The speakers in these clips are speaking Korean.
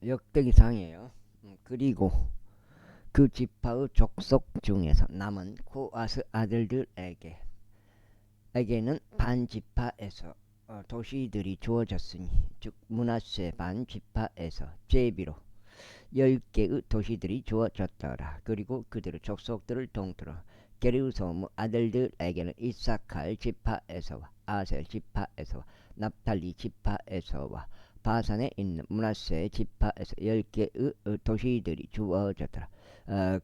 역대기상이에요. 그리고 그 지파의 족속 중에서 남은 코아스 아들들에게는 반지파에서 도시들이 주어졌으니 즉 므낫세 반지파에서 제비로 10개의 도시들이 주어졌더라. 그리고 그들의 족속들을 통틀어 게르소무 아들들에게는 이사칼 지파에서와 아셀 지파에서와 납달리 지파에서와 바산에 있는 므낫세 지파에서 10개의 도시들이 주어졌더라.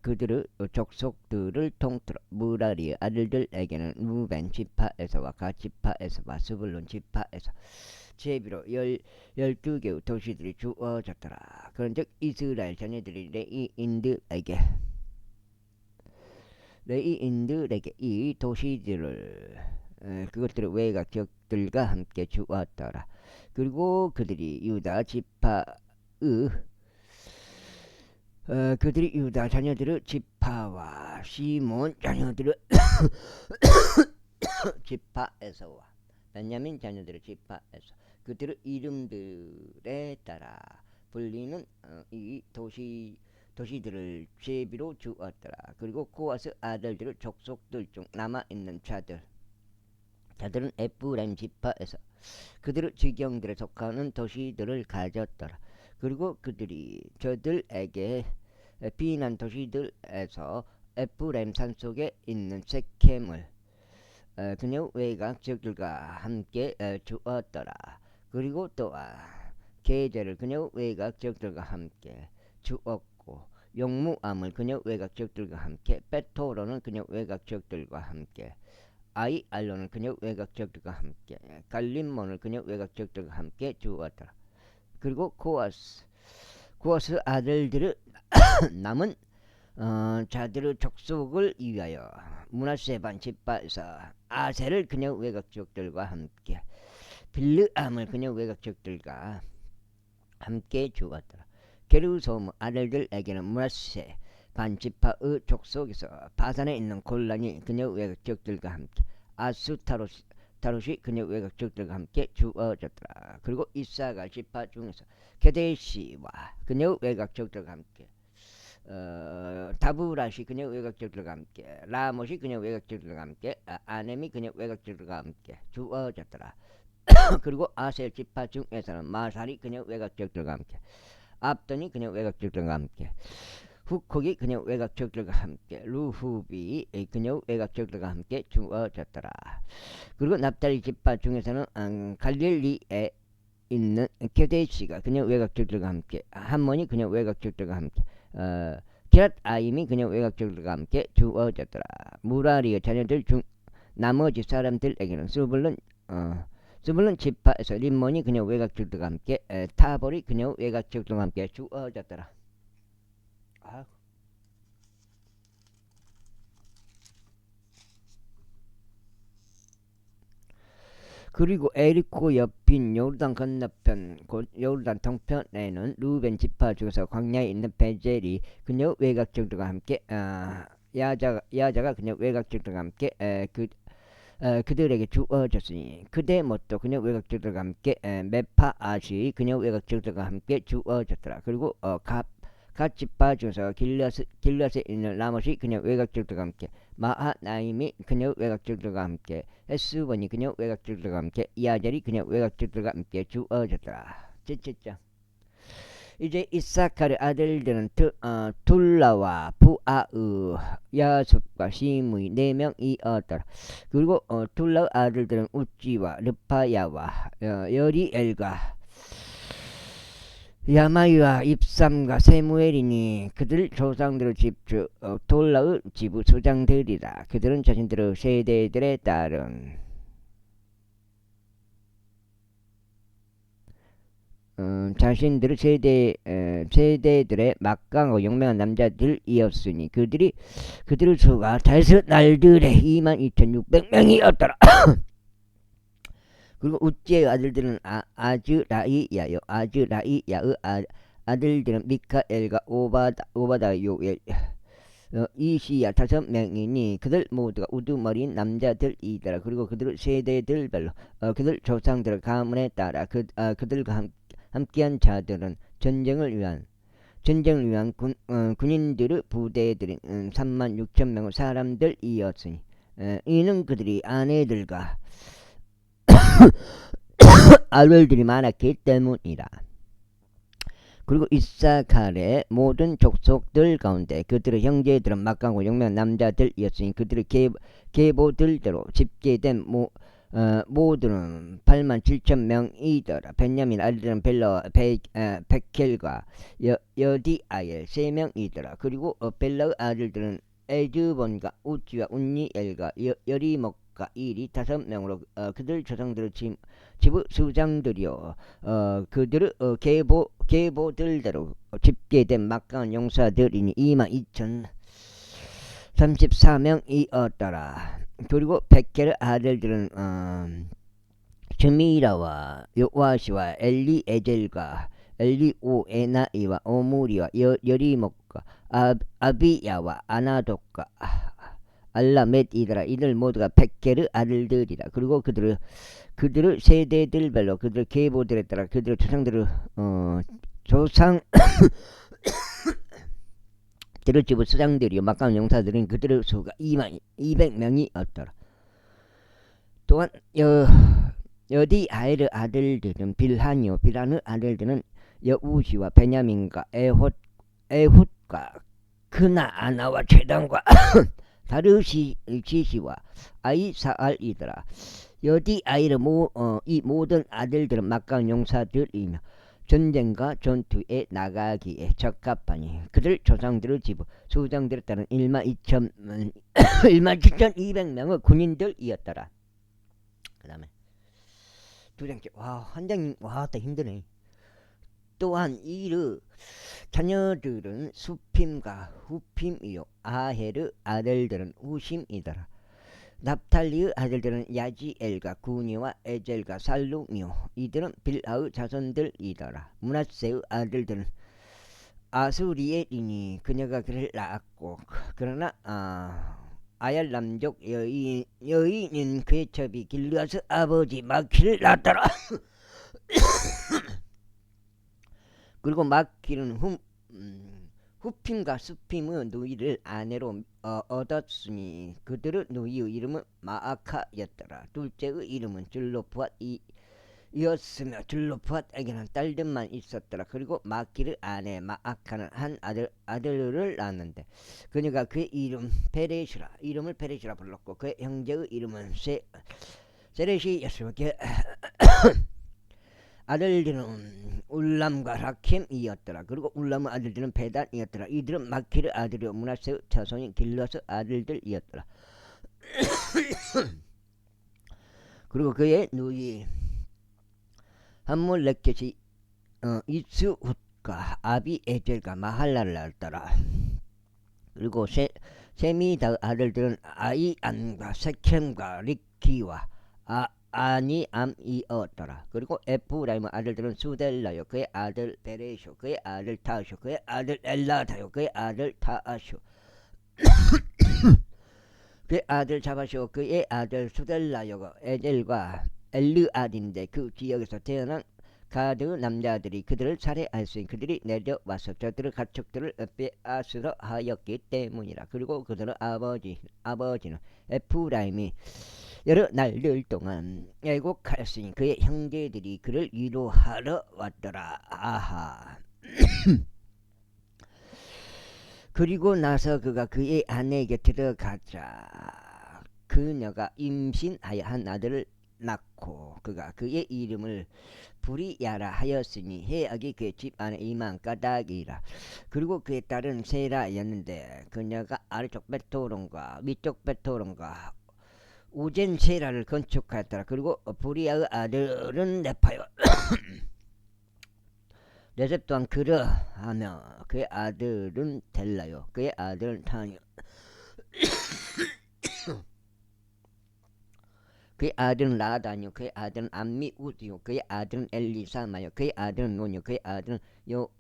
그들의 족속들을 통틀어 무라리의 아들들에게는 루벤 지파에서와 갓 지파에서와 스불론 지파에서 제비로 12개의 도시들이 주어졌더라. 그런즉 이스라엘 자녀들이 레이인들에게 이 도시들을 그것들의 외곽 지역들과 함께 주었더라. 그리고 그들이 유다 자녀들의 지파와 시몬 자녀들의 지파에서와 베냐민 자녀들의 지파에서 그들의 이름들에 따라 불리는 이 도시들을 제비로 주었더라. 그리고 코아스 아들들의 족속들 중 남아있는 자들은 에프라임 지파에서 그들의 지경들에 속하는 도시들을 가졌더라. 그리고 그들이 저들에게 비난 도시들에서 에프라임 산속에 있는 세켐을 그녀 외곽 지역들과 함께 주었더라. 그리고 또한 게제를 그녀 외곽 지역들과 함께 주었고 용무암을 그녀 외곽 지역들과 함께 베토로는 그녀 외곽 지역들과 함께 아이알론을 그녀 외곽 지역들과 함께 갈림몬을 그녀 외곽 지역들과 함께 주었더라. 그리고 고아스 아들들의 남은 자들의 족속을 위하여 므낫세 반 지파에서 아셀을 그녀 외곽 지역들과 함께 빌르암을 그녀 외곽 지역들과 함께 주었더라. 게르소무 아들들에게는 므낫세 반 지파의 족속에서 바산에 있는 골란이 그녀 외곽 지역들과 함께 아수타롯이 그녀 외곽 지역들과 함께 주어졌더라. 그리고 이사갈 지파 중에서 게데시와 그녀 외곽 지역들과 함께 다브라시 그녀 외곽 지역들과 함께 라못이 그녀 외곽 지역들과 함께 아넴이 그녀 외곽 지역들과 함께 주어졌더라. 그리고 아셀 지파 중에서는 마살이 그녀 외곽 지역들과 함께 압돈이 그녀 외곽 지역들과 함께 후콕이 그녀 외곽 지역들과 함께 루후비 그녀 외곽 지역들과 함께 주어졌더라. 그리고 납달리 지파 중에서는 갈릴리에 있는 게데시가 그녀 외곽 지역들과 함께 함몬이 그녀 외곽 지역들과 함께 기랏 아임이 그녀 외곽 지역들과 함께 주어졌더라. 무라리의 자녀들 중 나머지 사람들에게는 스불론 지파에서 림몬이 그녀 외곽 지역들과 함께 타볼이 그녀 외곽 지역들과 함께 주어졌더라. 그리고 에리코 옆인 요르단 건너편 곧 요르단 동편에는 루벤 지파 중에서 광야에 있는 베젤이 그녀 외곽 지역들과 함께 야자가 그녀 외곽 지역들과 함께 그들에게 주어졌으니 그대 못도 그녀 외곽 지역들과 함께 메파아시 그녀 외곽 지역들과 함께 주어졌더라. 그리고 갓 지파 중에서 길앗에 있는 라못이 그녀 외곽 지역들과 함께 마하나임이 그녀 외곽 지역들과 함께 에스본이 그녀 외곽 지역들과 함께 야젤이 그녀 외곽 지역들과 함께 주어졌더라. 찌찌짱. 이제 이사카르 아들들은 둘라와 부아의 야습과 시므이 4명이었더라. 그리고 둘라의 아들들은 우찌와 르파야와 여리엘과 야마이와 입삼과 세무엘이니 그들 조상들의 집주 돌라의 지부 소장들이라. 그들은 자신들의 세대들에 따른 자신들의 세대들의 막강하고 용맹한 남자들이었으니 그들의 수가 다섯 날들에 22,600명이었더라. 그리고 우찌의 아들들은 아즈라이야의 아들들은 미카엘과 오바다 요엘 이시야 5명이니 그들 모두가 우두머리인 남자들이더라. 그리고 그들의 세대들별로 그들 조상들의 가문에 따라 그들과 함께한 자들은 전쟁을 위한 군인들의 부대들인 3만 6천 명의 사람들이었으니 이는 그들이 아내들과 아들들이 많았기 때문이라. 그리고 이사갈의 모든 족속들 가운데 그들의 형제들은 막강하고 용맹한 남자들이었으니 그들의 계보들대로 집계된 모두는 8만 7천 명이더라. 베냐민 아들들은 벨라, 베켈과 여디아엘 3명이더라. 그리고 벨라의 아들들은 에즈본과 우찌와 운니엘과 여리목과 일이 5명으로 그들 조상들의 지부 수장들이요 그들의 계보들대로 집계된 막강한 용사들이니 22,034명이었더라. 그리고 베켈의 아들들은 즈미라와 요아시와 엘리에젤과 엘리오에나이와 오무리와 여리목과 아비야와 아나독과 알라멧이더라. 이들 모두가 베켈의 아들들이라. 그리고 그들의 세대들별로 그들의 계보들에 따라 그들의 조상들의 들을 집의 수장들이요 막강한 용사들은 그들의 수가 2만 200명이었더라. 또한 여디아엘의 아들들은 빌한이요 빌한의 아들들은 여우시와 베냐민과 에훗과 그나아나와 제단과 다르시시와 아이사알이더라. 여디아엘의 이 모든 아들들은 막강한 용사들이며 전쟁과 전투에 나가기에 적합하니 그들 조상들의 지부 수장들에 따른 1만 7,200명의 군인들이었더라. 그 다음에 두 장째 한 장이 또 힘드네. 또한 이르 자녀들은 수핌과 후핌이요 아헬의 아들들은 우심이더라. 납탈리의 아들들은 야지엘과 구니와 에젤과 살룸이요 이들은 빌하의 자손들이더라. 므낫세의 아들들은 아수리엘이니 그녀가 그를 낳았고 그러나 아얄 남족 여인인 그의 첩이 길르앗의 아버지 마키를 낳았더라. 그리고 마키는 후핌과 수핌의 누이를 아내로 얻었으니 그들의 누이의 이름은 마아카였더라. 둘째의 이름은 줄로푸앗이었으며 줄로푸앗에게는 딸들만 있었더라. 그리고 마키의 아내 마아카는 한 아들을 낳았는데 그녀가 그의 이름을 페레시라 불렀고 그의 형제의 이름은 세레시였으며 아들들은 울람과 라켐이었더라. 그리고 울람의 아들들은 베단이었더라. 이들은 마키의 아들이요 므낫세의 자손인 길르앗의 아들들이었더라. 그리고 그의 누이 함몰렉켓이 이스훗과 아비에젤과 마할라를 낳았더라. 그리고 세미다의 아들들은 아이안과 세켐과 리키와 아니암이었더라. 그리고 에프라임의 아들들은 수델라요 그의 아들 베레쇼 그의 아들 타쇼 그의 아들 엘라다요 그의 아들 타아쇼 그의 아들 자바쇼 그의 아들 수델라요 에젤과 엘르아딘데 그 지역에서 태어난 가드 남자들이 그들을 살해하였으니 그들이 내려와서 저들의 가축들을 빼앗으러 하였기 때문이라. 그리고 그들의 아버지는 에프라임이 여러 날들 동안 애곡하였으니 그의 형제들이 그를 위로하러 왔더라. 아하. 그리고 나서 그가 그의 아내에게 들어가자 그녀가 임신하여 한 아들을 낳고 그가 그의 이름을 부리야라 하였으니 해악이 그의 집 안에 임한 까닭이라. 그리고 그의 딸은 세라였는데 그녀가 아래쪽 베토론과 위쪽 베토론과 우젠 세라를 건축하였더라. 그리고 부리야의 아들은 네파요 레셉 또한 그러하며 그의 아들은 델라요 그의 아들은 타니요 그의 아들은 라다뇨, 그의 아들은 암미우드요, 그의 아들은 엘리사마요, 그의 아들은 노뇨, 그의 아들은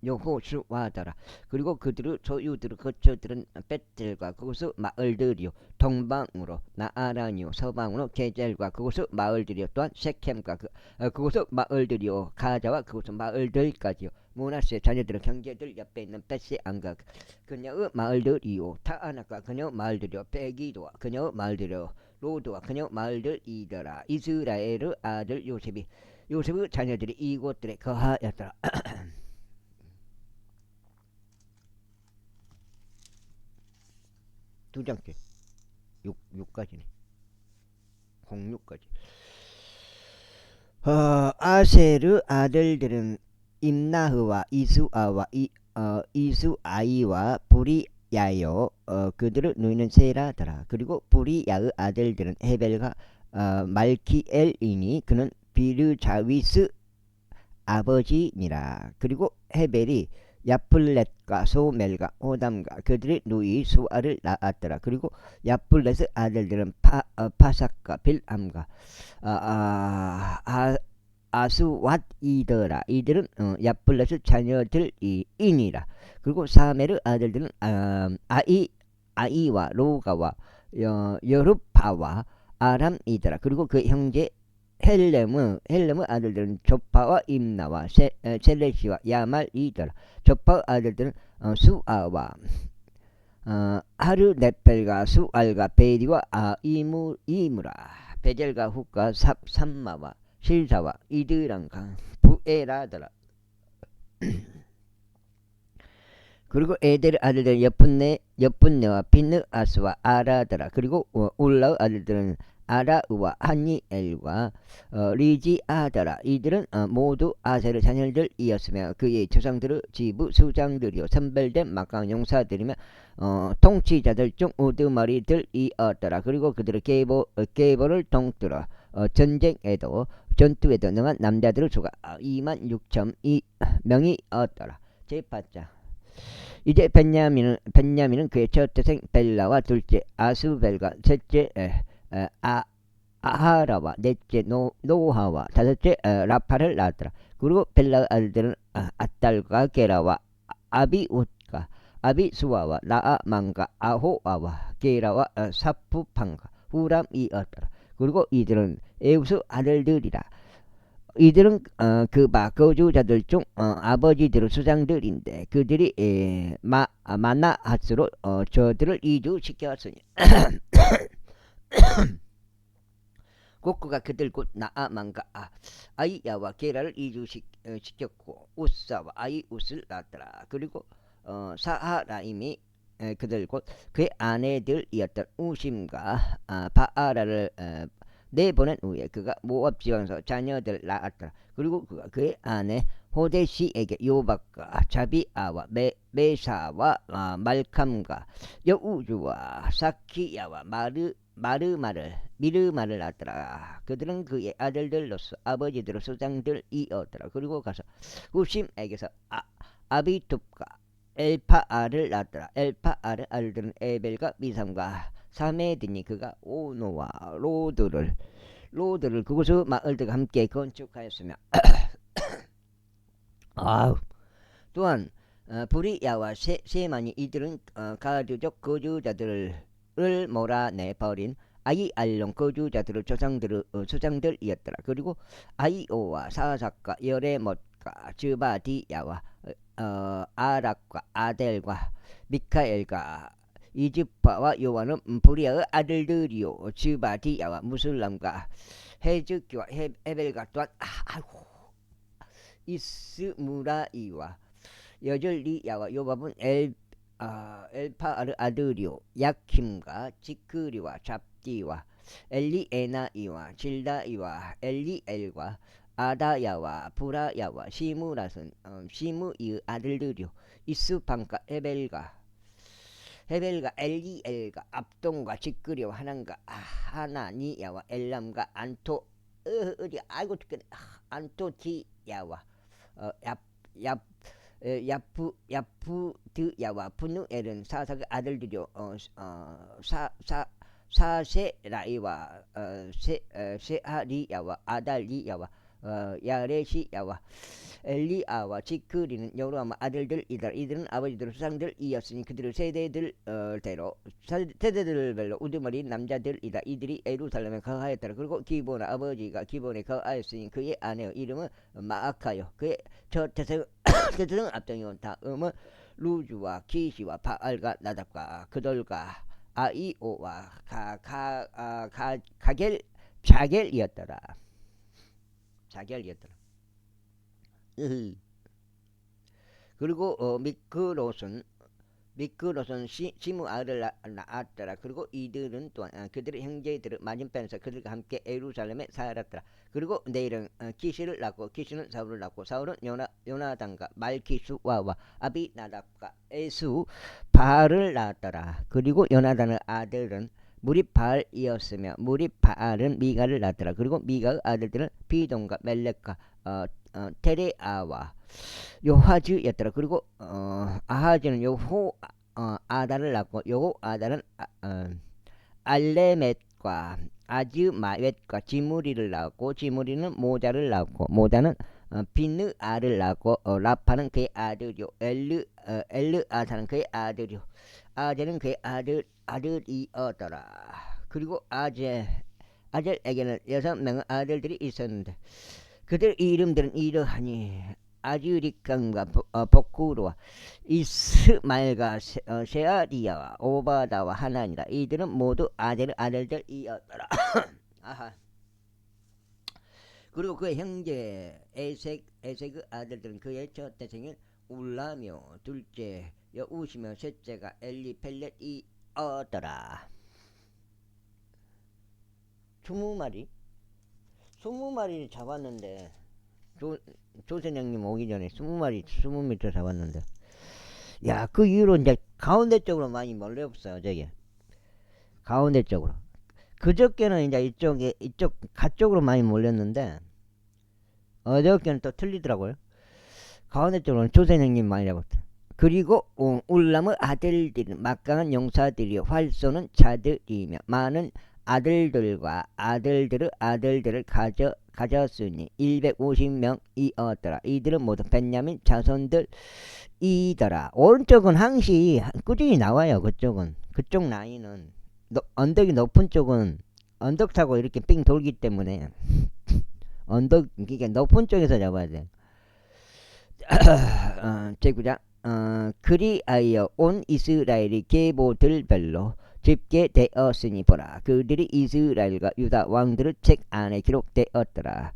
여호수아더라. 그리고 그들의 소유들의 거처들은 벳들과 그곳의 마을들이요, 동방으로 나아라니요, 서방으로 게젤과 그곳의 마을들이요, 또한 셰켐과 그곳의 마을들이요, 가자와 그곳의 마을들까지요. 모나스의 자녀들은 경계들 옆에 있는 벳시 안각 그녀의 마을들이요, 타아낙과 그녀의 마을들이요, 베기도와 그녀의 마을들이요, 로드와 그녀 마을들이더라. 이스라엘의 아들 요셉의 자녀들이 이곳들에 거하였더라. 두 장째 6까지네. 06까지. 아셀의 아들들은 임나흐와 이수아이와 부리야요. 그들을 누이는 세라더라. 그리고 부리야의 아들들은 헤벨과 말키엘이니 그는 비르자위스 아버지니라. 그리고 헤벨이 야플렛과 소멜과 호담과 그들의 누이 수아를 낳았더라. 그리고 야플렛의 아들들은 파삭과 빌암과 아스왓이더라. 이들은 야플렛의 자녀들이니라. 그리고 사멜의 아들들은 아이와 로가와 여룹파와 아람이더라. 그리고 그 형제 헬렘의 아들들은 조파와 임나와 셀레시와 야말이더라. 조파의 아들들은 수아와 하르네펠과 수알과 베리와 이무라 베젤과 훗과 삼마와 실사와 이드랑과 부에라더라. 그리고 에델의 아들들은 여푼네와 비느아스와 아라더라. 그리고 울라의 아들들은 아라우와 하니엘과 리지아더라. 이들은 모두 아셀의 자녀들이었으며 그의 조상들의 지부 수장들이요 선별된 막강 용사들이며 통치자들 중 우두머리들이었더라. 그리고 그들의 계보를 통틀어 전투에도 능한 남자들의 수가 26,000명이었더라. 제8장. 이제 벤야민은 그의 첫째생 벨라와 둘째 아스벨과 셋째 아하라와 넷째 노하와 다섯째 라파를 낳았더라. 그리고 벨라의 아들들은 아딸과 게라와 아비웃과 아비수아와 나아만과 아호아와 게라와 사푸판과 후람이었더라. 그리고 이들은 에우스 아들들이라. 이들은 거주자들 중 아버지들의 수장들인데 그들이 마나핫으로 저들을 이주시켰으니 고크가 그들 곧 나아만과 아이야와 게라를 이주시켰고 우사와 아이웃을 낳았더라. 그리고 사하라임이 그들 곧 그의 아내들이었던 우심과 바아라를 내보낸 후에 그가 모압 지방에서 자녀들을 낳았더라. 그리고 그가 그의 아내 호데시에게 요박과 자비아와 메사와 말캄과 여우주와 사키야와 미르마를 낳았더라. 그들은 그의 아들들로서 아버지들의 수장들이었더라. 그리고 가서 후심에게서 아비톱과 엘파아를 낳았더라. 엘파아의 아들들은 에벨과 미삼과 사메드니 그가 오노와 로드를 그곳의 마을들과 함께 건축하였으며 또한 부리야와 세만이 이들은 가드족 거주자들을 몰아내 버린 아이알론 거주자들의 조상들의 수장들이었더라. 그리고 아이오와 사삭과 여레못과 즈바디야와 아락과 아델과 미카엘과 이집파와 요한은 부리아의 아들들이요 즈바디야와 무슬람과 헤즈키와 헤벨과 또한 이스무라이와 여절리야와 요밥은 엘파아르 아들이요 야킴과 지크리와 잡디와 엘리에나이와 질다이와 엘리엘과 아다야와 부라야와 시무라는 시무이의 아들들이요 이스방과 헤벨과 엘리엘과 압동과 지크리와 하난과 하나니야와 엘람과 안토티야와 야푸드야와 분누엘은 사삭의 아들들이요 사세라이와 세하리야와 아달리야와 야레시야와 엘리아와 지크리는 여로아마 아들들이다. 이들은 아버지들 조상들이었으니 그들의 세대들대로 세대들별로 우두머리 남자들이다. 이들이 예루살렘에 거하였더라. 그리고 기본 아버지가 기본에 거하였으니 그의 아내 이름은 마아카요. 그의 저 태생 앞장이온 다음은 루주와 기시와 바알과 나답과 그들과 아이오와 가겔 자겔이었더라. 자겔이었더라. 그리고 미크롯은 시므아를 낳았더라. 그리고 이들은 또한 그들의 형제들을 맞은편에서 그들과 함께 예루살렘에 살았더라. 그리고 내일은 키시를 낳고 키시는 사울을 낳고 사울은 요나단과 말키수와 아비나답과 에수 바알을 낳았더라. 그리고 요나단의 아들은 무리바알이었으며 무리바알은 미가를 낳았더라. 그리고 미가의 아들들은 비동과 멜렉과 테레아와 요하즈였더라. 그리고 아하즈는 아다를 낳고 아다는 알레멧과 아즈마웻과 지무리를 낳고 지무리는 모자를 낳고 모자는 비느아를 낳고 라파는 그의 아들이요 엘르아사는 그의 아들이요 아젤은 그의 아들이었더라. 그리고 아젤에게는 6명의 아들들이 있었는데 그들 이름들은 이러하니 아즈리kam과 복구르와 이스마엘과 세아리야와 오바다와 하나니라. 이들은 모두 아들들이었더라. 아하. 그리고 그의 형제 에색의 아들들은 그의 첫 태생인 울라며 둘째 여우시며 셋째가 엘리펠렛이었더라. 20마리 잡았는데 조선형님 오기 전에 20m 잡았는데 야, 그 이후로 이제 가운데 쪽으로 많이 몰려없어요. 저기 가운데 쪽으로. 그저께는 이제 이쪽 가쪽으로 많이 몰렸는데 어저께는 또 틀리더라고요. 가운데 쪽으로는 조선형님 많이 잡았다. 그리고 울람의 아들들은 막강한 용사들이요 활쏘는 자들이며 많은 아들들과 아들들의 아들들을 가졌으니 150명이었더라. 이들은 모두 벤야민 자손들이더라. 오른쪽은 항시 꾸준히 나와요. 그쪽 라인은 언덕이 높은 쪽은 언덕 타고 이렇게 삥 돌기 때문에 이게 높은 쪽에서 잡아야 돼. 제9장 그리하여 온 이스라엘이 계보들별로 집계되었으니 보라. 그들이 이스라엘과 유다 왕들의 책 안에 기록되었더라.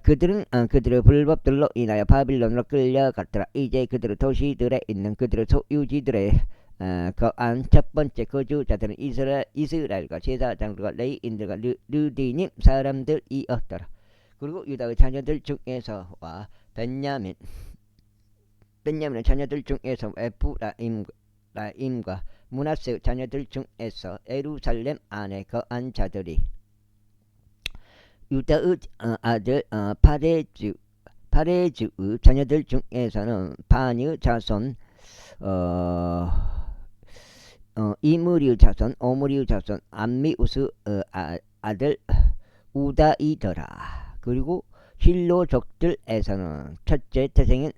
그들은 그들의 불법들로 인하여 바빌론으로 끌려갔더라. 이제 그들의 도시들에 있는 그들의 소유지들의 거한 첫 번째 거주자들은 이스라엘과 제사장들과 레위인들과 르디님 사람들이었더라. 그리고 유다의 자녀들 중에서와 벤야민의 자녀들 중에서 에프라임과 므낫세의 자녀들 중에서 예루살렘 안에 거한 자들이 유다의 아들 파레즈의 자녀들 중에서는 바니의 자손 이므리의 자손 오므리의 자손 암미우스의 아들 우다이더라. 그리고 실로족들에서는 첫째 태생인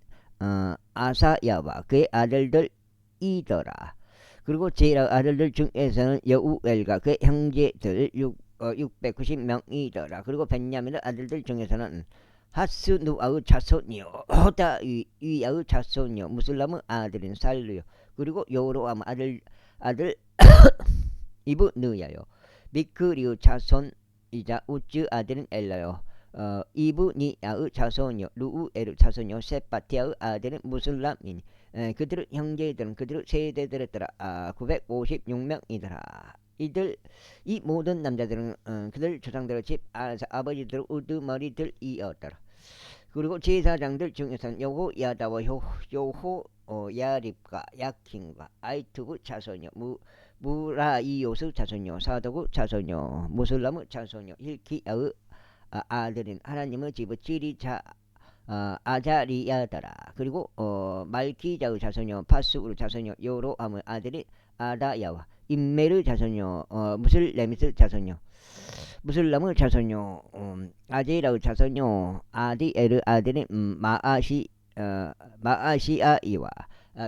아사야와 그의 아들들이더라. 그리고 제라 아들들 중에서는 여우엘과 그의 형제들 690명이더라. 그리고 벤야민의 아들들 중에서는 하스누아의 자손이요 호다위아의 자손이요 무슬람의 아들인 살루요. 그리고 요로암 아들 이브느야요. 미크리의 자손이자 우즈 아들인 엘라요. 이브니야의 자손이요 루우엘의 자손이요 세파티아의 아들은 무슬람이니 그들의 형제들은 그들의 세대들에 따라 956명이더라. 이 모든 남자들은 그들 조상들의 집 안에서 아버지들의 우두머리들이었더라. 그리고 제사장들 중에서는 여호야다와 여호야립과 야킨과 아이투브 자손이요 무라이요스 자손이요 사도구 자손이요 무슬람의 자손이요 힐키야의 아들인 하나님의 집의 아자리야더라. 그리고 말기자의 자손요 파스우르 자손요 요로함의 아들이 아다야와 임메르 자손요 무슬레미스 자손요 무슬람의 자손요 아제라의 자손요 아디에르 아들이 마아시아이와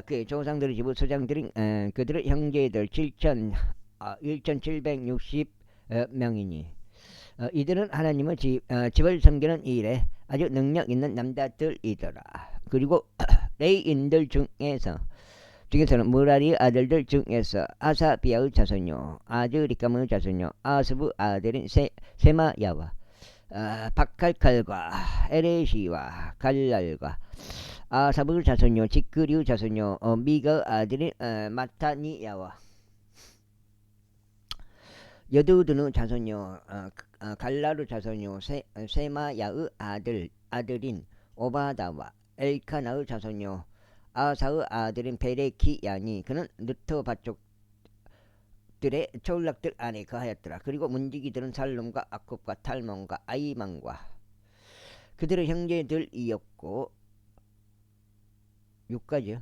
그의 조상들의 지부 소장들인 그들의 형제들 1760명이니 이들은 하나님의 집을 섬기는 일에 아주 능력 있는 남자들이더라. 그리고 레이인들 중에서는 무라리의 아들들 중에서 아사비아의 자손요 아즈리kam의 자손요 아스부 아들인 세마야와 박칼칼과 에레시와 갈랄과 아사부 자손요 지크리우 자손요 미가 아들인 마타니야와 여두드는 자손요 갈라루 자손요 세마야의 아들인 오바다와 엘카나의 자손요 아사의 아들인 베레키야니 그는 느터 족들의 초울락들 안에 거하였더라. 그리고 문지기들은 살룸과 아콥과 탈몬과 아이만과 그들의 형제들이었고 6가지요.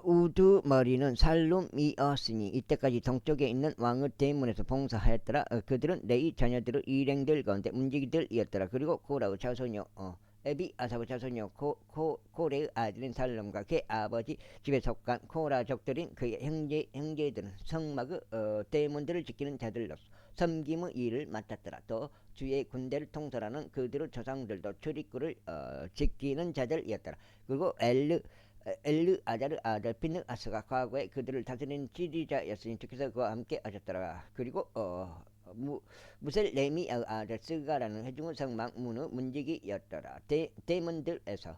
우두머리는 살룸이었으니 이때까지 동쪽에 있는 왕의 대문에서 봉사하였더라. 그들은 레이 자녀들의 일행들 가운데 문지기들이었더라. 그리고 고라의 자손요 에비 아사의 자손요 코레의 아들인 살룸과 그의 아버지 집에 속한 코라족들인 그의 형제들은 성막의 대문들을 지키는 자들로서 섬김의 일을 맡았더라. 또 주의 군대를 통솔하는 그들의 조상들도 출입구를 지키는 자들이었더라. 그리고 엘르 아자르 아들 비느아스가 과거에 그들을 다스리는 지리자였으니 주께서 그와 함께 하셨더라. 그리고 무셀레미 아들 스가라는 회중의 성막 문의 문지기였더라. 대문들에서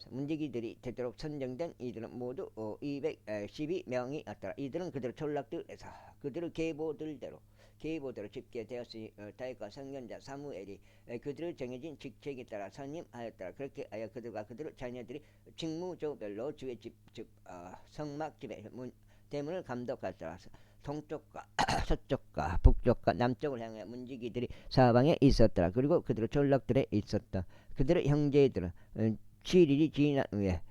문지기들이 되도록 선정된 이들은 모두 212명이었더라. 이들은 그들의 촌락들에서 그들의 계보들대로 집계되었으니 다윗과 선견자 사무엘이 그들의 정해진 직책에 따라 선임하였더라. 그렇게 하여 그들과 그들의 자녀들이 직무조별로 주의 집 즉 성막 집의 대문을 감독하였더라. 동쪽과 서쪽과 북쪽과 남쪽을 향해 문지기들이 사방에 있었더라. 그리고 그들의 촌락들에 있었다. 그들의 형제들은 7일이 지난 후에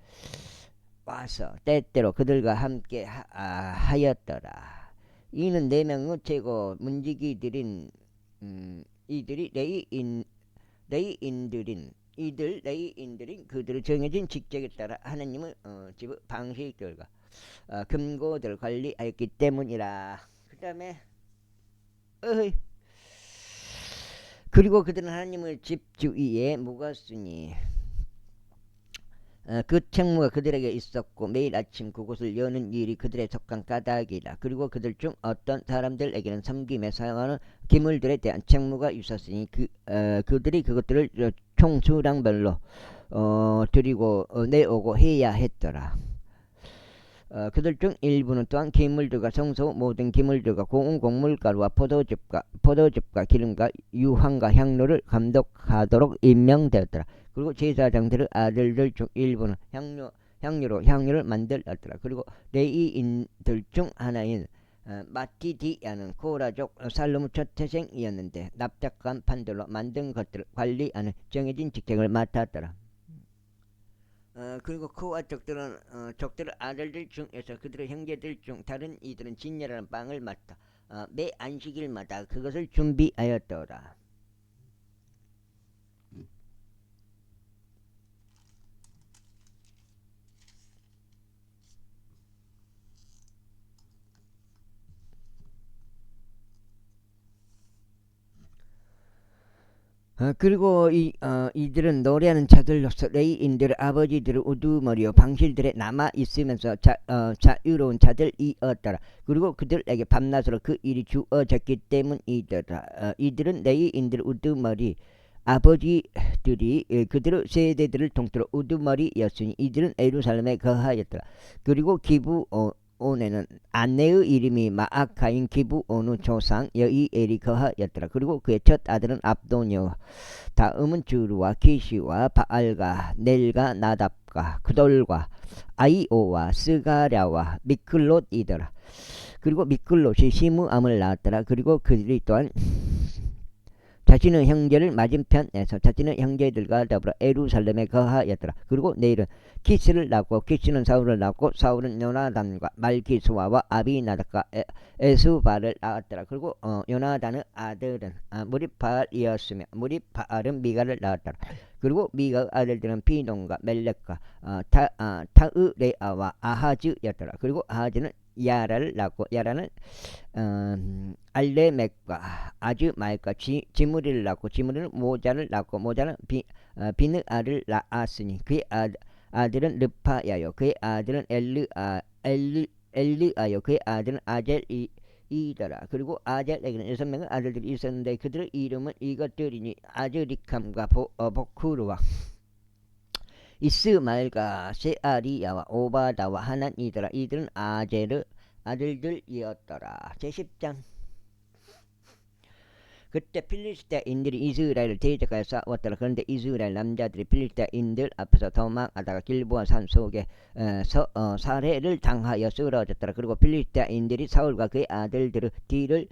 와서 때때로 그들과 함께 하였더라. 이는 4명의 최고 문지기들인 이들이 레이인들인 그들의 정해진 직책에 따라 하나님의 집의 방식들과 금고들을 관리하였기 때문이라. 그 다음에 그리고 그들은 하나님의 집 주위에 묵었으니 그 책무가 그들에게 있었고 매일 아침 그곳을 여는 일이 그들의 속한 까닭이라. 그리고 그들 중 어떤 사람들에게는 섬김에 사용하는 기물들에 대한 책무가 있었으니 그들이 그것들을 총수량별로 드리고 내오고 해야 했더라. 그들 중 일부는 또한 기물들과 성소 모든 기물들과 고운 곡물가루와 포도즙과 기름과 유황과 향료를 감독하도록 임명되었더라. 그리고 제사장들의 아들들 중 일부는 향료를 만들었더라. 그리고 레이인들 중 하나인 마티디아는 코라족 살룸의 첫 태생이었는데 납작한 판들로 만든 것들을 관리하는 정해진 직책을 맡았더라. 그리고 그와 족들의 아들들 중에서 그들의 형제들 중 다른 이들은 진열하는 빵을 맡아 매 안식일마다 그것을 준비하였더라. 그리고 이들은 노래하는 자들로서 레이인들의 아버지들의 우두머리요 방실들에 남아 있으면서 자유로운 자들이었더라. 그리고 그들에게 밤낮으로 그 일이 주어졌기 때문이더라. 이들은 레이인들의 우두머리 아버지들이 그들의 세대들을 통틀어 우두머리였으니 이들은 예루살렘에 거하였더라. 그리고 기브온에는 아내의 이름이 마아카인 기브온의 조상 여이엘이 거하였더라. 그리고 그의 첫 아들은 압도니요 다음은 주루와 키시와 바알과 넬과 나답과 그돌과 아이오와 스가랴와 미클롯이더라. 그리고 미클롯이 시므암을 낳았더라. 그리고 그들이 또한 자신의 형제를 맞은편에서 자신의 형제들과 더불어 예루살렘에 거하였더라. 그리고 내일은 키스를 낳고 키스는 사울을 낳고 사울은 요나단과 말기수아와 아비나답과 에스바를 낳았더라. 그리고 요나단의 아들은 무리바알이었으며 무리바알은 미가를 낳았더라. 그리고 미가의 아들들은 비논과 멜렉과 타으레아와 아하즈였더라. 그리고 아하즈는 야라를 낳고 야라는 알레멕과 아즈마엘과 지므리를 낳고 지므리는 모자를 낳고 모자는 비느아를 낳았으니 그의 아들은 르파야요 그의 아들은 엘르아요 그의 아들은 아젤이더라. 그리고 아젤에게는 6명의 아들들이 있었는데 그들의 이름은 이것들이니 아즈리캄과 보쿠르와 이스마엘과 세아리야와 오바다와 하난이더라. 이들은 아젤의 아들들이었더라. 제10장. 그때 필리스테인들이 이스라엘을 대적하여 싸웠더라. 그런데 이스라엘 남자들이 필리스테인들 앞에서 도망하다가 길보아 산 속에 살해를 당하여 쓰러졌더라. 그리고 필리스테인들이 사울과 그의 아들들의 뒤를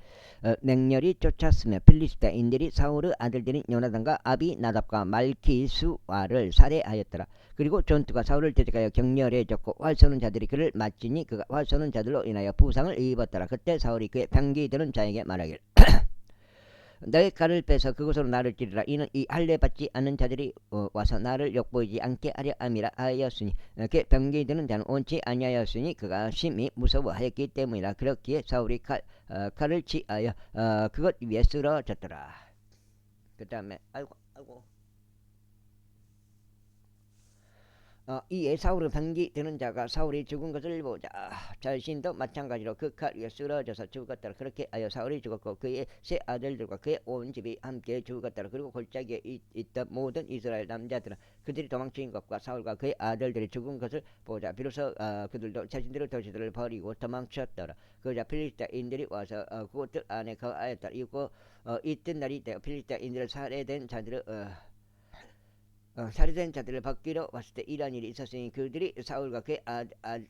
맹렬히 쫓았으며 필리스테인들이 사울의 아들들인 요나단과 아비나답과 말기수아를 살해하였더라. 그리고 전투가 사울을 대적하여 격렬해졌고 활 쏘는 자들이 그를 맞지니 그가 활 쏘는 자들로 인하여 부상을 입었더라. 그때 사울이 그의 병기 드는 자에게 말하길 너의 칼을 빼서 그곳으로 나를 찌르라. 이는 이 할례 받지 않는 자들이 와서 나를 욕보이지 않게 하려 함이라 하였으니 그 병기 드는 자는 원치 아니하였으니 그가 심히 무서워하였기 때문이라. 그렇기에 사울이 칼을 취하여 그것 위에 쓰러졌더라. 그 다음에 아이고 이에 사울의 병기 드는 자가 사울이 죽은 것을 보자 자신도 마찬가지로 그 칼 위에 쓰러져서 죽었더라. 그렇게 하여 사울이 죽었고 그의 세 아들들과 그의 온 집이 함께 죽었더라. 그리고 골짜기에 있던 모든 이스라엘 남자들은 그들이 도망친 것과 사울과 그의 아들들이 죽은 것을 보자 비로소 그들도 자신들의 도시들을 버리고 도망쳤더라. 그러자 필리스테인들이 와서 그곳들 안에 거하였더라. 이튿날이 되어 필리스테인들 살해된 자들의 살해된 자들을 받기로 왔을 때 이러한 일이 있었으니 그들이 사울과 그의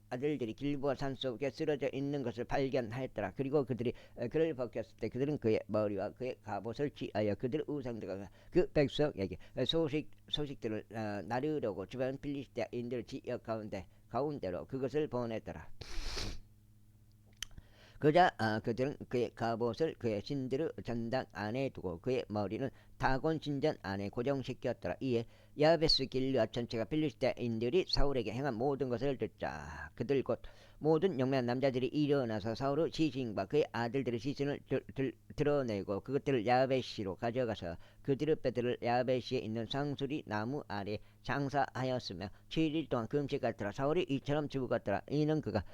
아들들이 길보아 산속에 쓰러져 있는 것을 발견하였더라. 그리고 그들이 그를 벗겼을 때 그들은 그의 머리와 그의 갑옷을 취하여 그들의 우상들과 그 백성에게 소식들을 나르려고 주변 필리스테인들 지역 가운데로 그것을 보냈더라. 그자 그들은 그의 갑옷을 그의 신들의 전당 안에 두고 그의 머리는 다곤 신전 안에 고정시켰더라. 이에 야베스 길앗 전체가 필리스테인들이 사울에게 행한 모든 것을 듣자 그들 곧 모든 영매한 남자들이 일어나서 사울의 시신과 그의 아들들의 시신을 드러내고 그것들을 야베시로 가져가서 그들의 뼈들을 야베시에 있는 상수리 나무 아래 장사하였으며 7일 동안 금식하더라. 사울이 이처럼 죽었더라. 이는 그가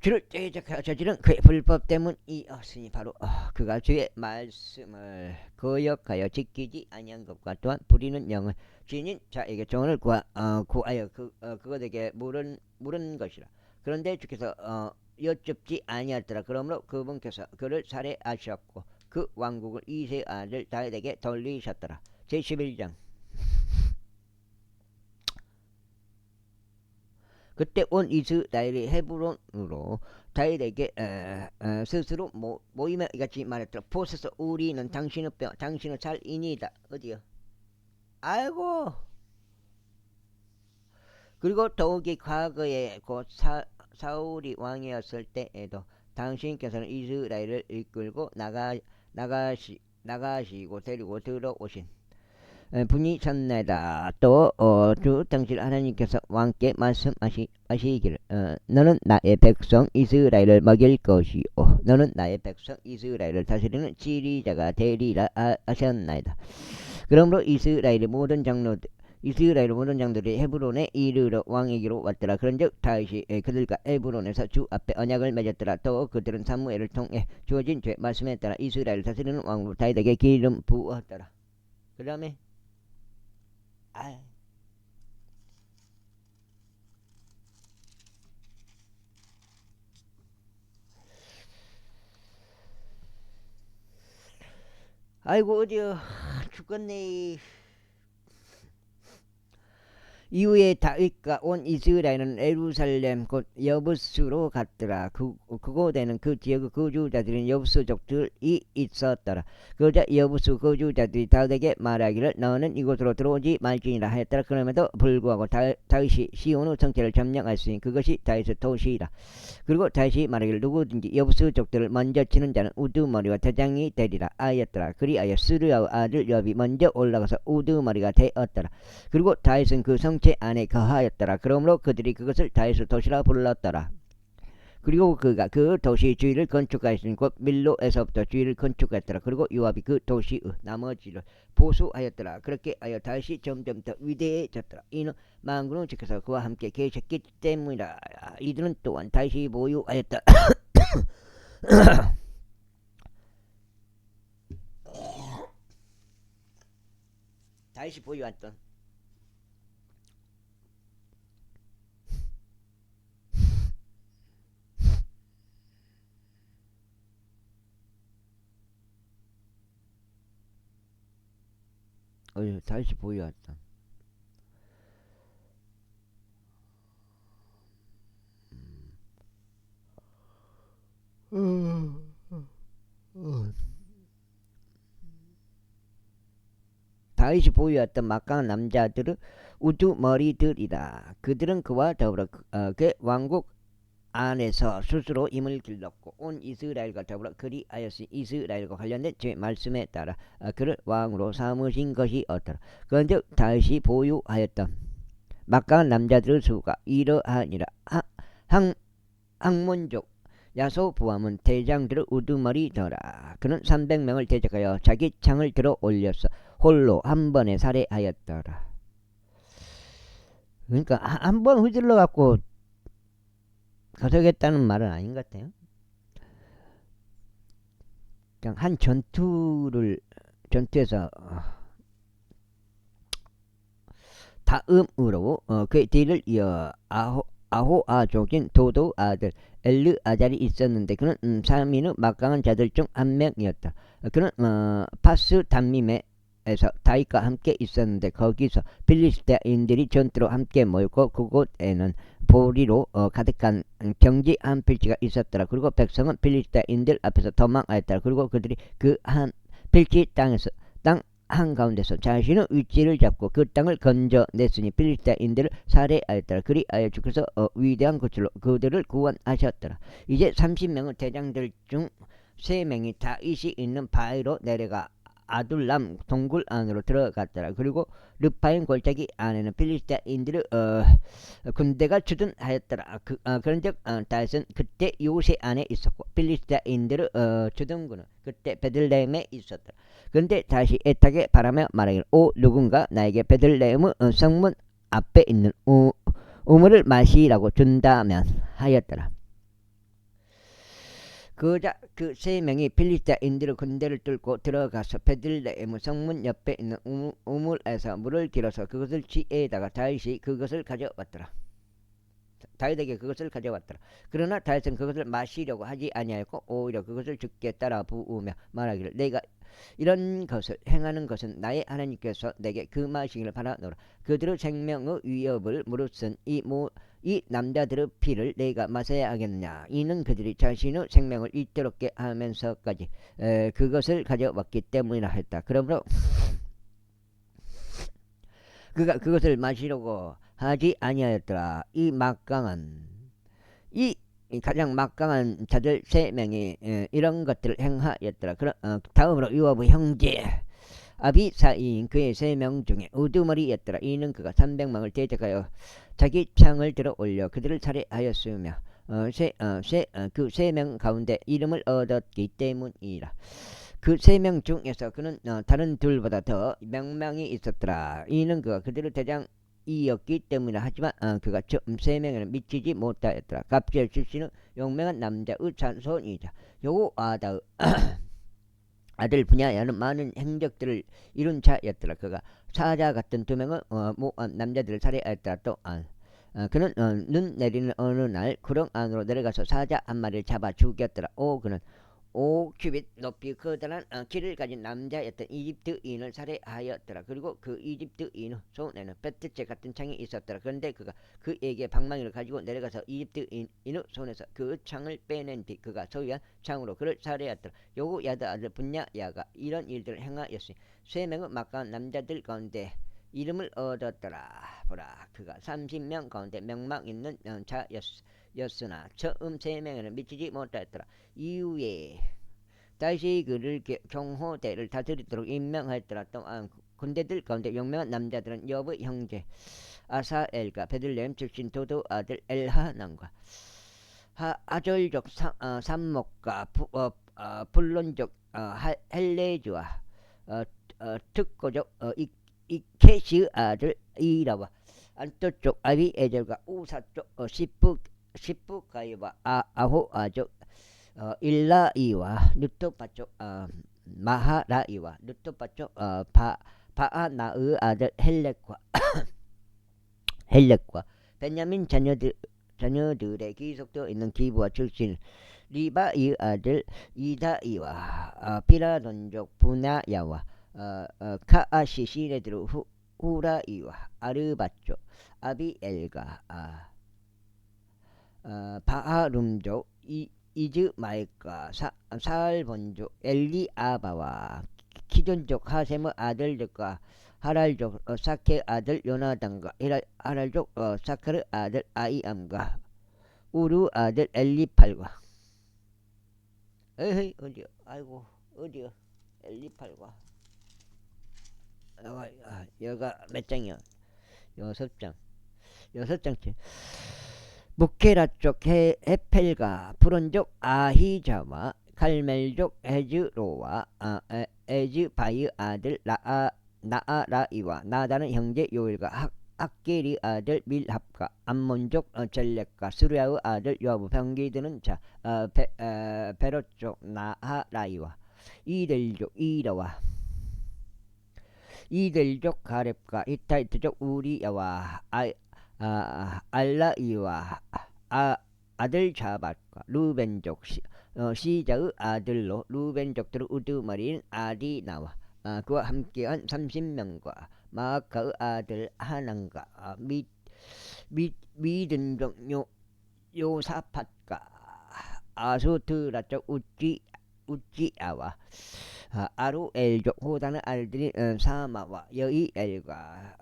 주를 대적하여 저지른 그의 불법 때문이었으니 바로 그가 주의 말씀을 거역하여 지키지 아니한 것과 또한 부리는 영을 주인인 자에게 조언을 구하여 그것에게 물은 것이라. 그런데 주께서 여쭙지 아니하였더라. 그러므로 그분께서 그를 살해하셨고 그 왕국을 이세 아들 다윗에게 돌리셨더라. 제11장. 그때 온 이스라엘이 헤브론으로 다윗에게 스스로 모임에 같이 말했더라. 보소서 우리는 당신의 뼈 당신의 살인이다. 어디요? 아이고. 그리고 더욱이 과거에 곧 사울이 왕이었을 때에도 당신께서는 이스라엘을 이끌고 나가시고 데리고 들어오신 분이셨나이다. 또 주 당신 하나님께서 왕께 말씀하시기를 너는 나의 백성 이스라엘을 먹일 것이요 너는 나의 백성 이스라엘을 다스리는 지리자가 되리라 하셨나이다. 그러므로 이스라엘의 모든 장로들이 헤브론에 이르러 왕에게로 왔더라. 그런즉 다윗이 그들과 헤브론에서 주 앞에 언약을 맺었더라. 또 그들은 사무엘을 통해 주어진 죄 말씀에 따라 이스라엘을 다스리는 왕으로 다윗에게 기름 부었더라. 그 다음에 아이고 어디요 죽겠네. 이후에 다윗과 온 이스라엘은 예루살렘 곧 여부스로 갔더라. 그곳에는 그 지역의 거주자들인 여부스족들이 있었더라. 그러자 여부스 거주자들이 다윗에게 말하기를 너는 이곳으로 들어오지 말지니라 하였더라. 그럼에도 불구하고 다윗이 시온의 성체를 점령하였으니 그것이 다윗의 도시이라. 그리고 다윗이 말하기를 누구든지 여부스족들을 먼저 치는 자는 우두머리와 대장이 되리라 하였더라. 그리하여 스루야의 아들 여압이 먼저 올라가서 우두머리가 되었더라. 그리고 다윗은 그 성체 안에 거하였더라. 그러므로 그들이 그것을 다윗의 도시라 불렀더라. 그리고 그가 그 도시 주위를 건축하였으니 곧 밀로에서부터 주위를 건축했더라. 그리고 요압이 그 도시의 나머지를 보수하였더라. 그렇게 하여 다윗이 점점 더 위대해졌더라. 이는 만군의 주께서 그와 함께 계셨기 때문이라. 이들은 또한 다윗이 보유하였다. 다윗이 보유했던 다윗이 보유했던 다윗이 보유했던 막강한 남자들은 우두머리들이다. 그들은 그와 더불어 그 왕국 안에서 스스로 힘을 길렀고 온 이스라엘과 더불어 그리하였으니 이스라엘과 관련된 제 말씀에 따라 그를 왕으로 삼으신 것이었더라. 그런즉 다윗이 보유하였던 막강한 남자들의 수가 이러하니라. 학문족 야소부함은 대장들의 우두머리더라. 그는 300명을 대적하여 자기 창을 들어 올렸어 홀로 한 번에 살해하였더라. 그러니까 한 번 휘둘러 갖고 거서겠다는 말은 아닌 것 같아요. 그냥 한 전투에서 다음으로 그 뒤를 이어 아호아족인 도도 아들 엘르아잘이 있었는데 그는 사민의 막강한 자들 중 한 명이었다. 그는 파스 담밈에서 다윗과 함께 있었는데 거기서 필리스테인들이 전투로 함께 모였고 그곳에는 보리로 가득한 병지 한 필지가 있었더라. 그리고 백성은 필리스테인들 앞에서 도망하였더라. 그리고 그들이 그 한 필지 땅 한가운데서 자신의 위치를 잡고 그 땅을 건져냈으니 필리스테인들을 살해하였더라. 그리하여 주께서 위대한 구출로 그들을 구원하셨더라. 이제 30명의 대장들 중 3명이 다윗이 있는 바위로 내려가 아둘람 동굴 안으로 들어갔더라. 그리고 르파임 골짜기 안에는 필리스테인들의 군대가 주둔하였더라. 그런즉 다윗은 그때 요새 안에 있었고 필리스테인들의 주둔군은 그때 베들레헴에 있었더라. 그런데 다시 애타게 바라며 말하기를 오 누군가 나에게 베들레헴의 성문 앞에 있는 우물을 마시라고 준다면 하였더라. 그러자 그 3명이 필리스테인들의 군대를 뚫고 들어가서 베들레헴의 성문 옆에 있는 우물에서 물을 길어서 그것을 지에다가 다윗이 그것을 가져왔더라. 다윗에게 그것을 가져왔더라. 그러나 다윗은 그것을 마시려고 하지 아니하였고 오히려 그것을 주께 따라 부으며 말하기를 내가 이런 것을 행하는 것은 나의 하나님께서 내게 그 마시기를 바라노라. 그들의 생명의 위협을 무릅쓴 이 남자들의 피를 내가 마셔야 하겠느냐. 이는 그들이 자신의 생명을 잇대롭게 하면서까지 그것을 가져왔기 때문이라 했다. 그러므로 그가 그것을 마시려고 하지 아니하였더라. 이 가장 막강한 자들 3명이 이런 것들을 행하였더라. 다음으로 요압의 형제 아비사이인 그의 3명 중에 우두머리였더라. 이는 그가 300명을 대적하여 자기 창을 들어 올려 그들을 살해하였으며 그 3명 가운데 이름을 얻었기 때문이라. 그 3명 중에서 그는 다른 둘보다 더 명망이 있었더라. 이는 그가 그들의 대장이었기 때문이라. 하지만 그가 처음 3명에는 미치지 못하였더라. 갑질 출신의 용맹한 남자의 자손이자 여호아다의 아들 분야야는 많은 행적들을 이룬 자였더라. 그가 사자 같은 2명의 남자들을 살해하였더라. 또 그는 눈 내리는 어느 날 구렁 안으로 내려가서 사자 한 마리를 잡아 죽였더라. 그는 5큐빗 높이 커다란 키를 가진 남자였던 이집트인을 살해하였더라. 그리고 그 이집트인 손에는 배트째 같은 창이 있었더라. 그런데 그가 그에게 방망이를 가지고 내려가서 이집트인의 손에서 그 창을 빼낸 뒤 그가 소유한 창으로 그를 살해하였더라. 여호야다 아들 분야야가 이런 일들을 행하였으니 세 명의 막강한 남자들 가운데 이름을 얻었더라. 보라, 그가 30명 가운데 명망 있는 자였으나 처음 세 명에는 미치지 못하였더라. 이후에 다시 그를 경호대를 다스리도록 임명하였더라. 또한 군대들 가운데 유명한 남자들은 여부의 형제 아사엘과 베들레헴 출신 도도 아들 엘하난과 아졸족 삼목과 불론족 헬레즈와 특고족 이케시 아들 이라와 안토족 아비에젤과 우사족 시프가이와 아호아족 일라이와 누토파족 마하라이와 누토파족 바아나의 아들 헬렉과 베냐민 자녀들의 귀속되어 있는 기부와 출신 리바의 아들 이다이와 피라돈족 분야야와 카아시 시네드로 후라이와 아르바족 아비엘과 바하룸족 이즈마일과 사알본족 엘리아바와 키존족 하셈의 아들들과 하랄족 사케 아들 요나단과 하랄족 사카르 아들 아이암과 우루 아들 엘리팔과 에헤이 어디요? 아이고 어디요? 엘리팔과 여가 몇 장이요? 6장. 6장째. 무케라 쪽 헤펠과 푸른족 아히자와 칼멜족 에즈로와 에즈바이 아들 나아라이와 나다는 형제 요일과 악게리 아들 밀합과 암몬족 젤렉과 수리아의 아들 요압 병기드는 자 베롯족 나하라이와 이델족 이라와 이델족 가렙과 히타이트족 우리야와 알라이와 아들 자밧과 루벤족 시자의 아들로 루벤족들의 우두머리인 아디나와 그와 함께한 30명과 마아카의 아들 하난과 미든족 요사팟과 아소트라족 우찌아와 아루엘족 호단의 아들인 사마와 여이엘과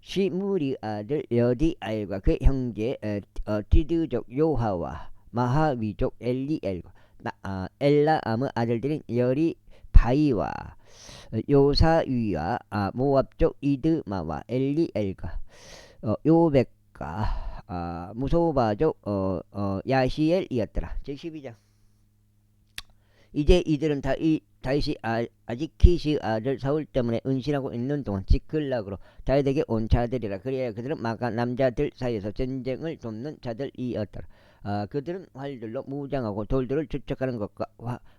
시무리 아들 여디알과 그 형제 티드족 요하와 마하위족 엘리엘과 엘라암의 아들들인 여리바이와 요사위와 모압족 이드마와 엘리엘과 요백과 무소바족 야시엘이었더라. 제12장. 이제 이들은 다윗이 아지키시 아들 사울 때문에 은신하고 있는 동안 지클락으로 다윗에게 온 자들이라. 그래야 그들은 마가 남자들 사이에서 전쟁을 돕는 자들이었더라. 그들은 활들로 무장하고 돌들을 추적하는 것과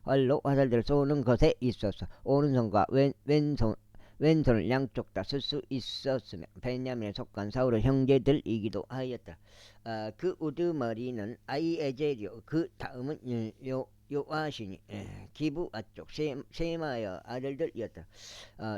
활로 화살들을 쏘는 것에 있어서 오른손과 왼손을 양쪽 다 쓸 수 있었으며 베냐민에 속한 사울의 형제들이기도 하였다. 그 우두머리는 아이에젤이요 그 다음은 요아시니 기브아쪽 세마의 아들들이었다.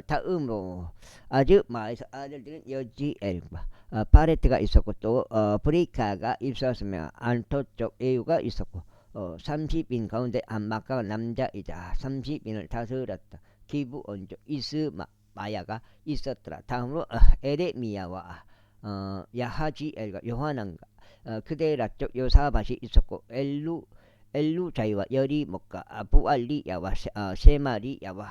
다음으로 아즈마에서 아들들은 여지엘과 파레트가 있었고 또 브리카가 있었으며 안토쪽 에유가 있었고 30인 가운데 안마카가 남자이자 30인을 다스렸다. 기브온족 이스마야가 있었더라. 다음으로 에레미야와 야하지엘과 요하난과 그데라쪽 요사밭이 있었고 엘루자이와 여리목과 부알리야와 세마리야와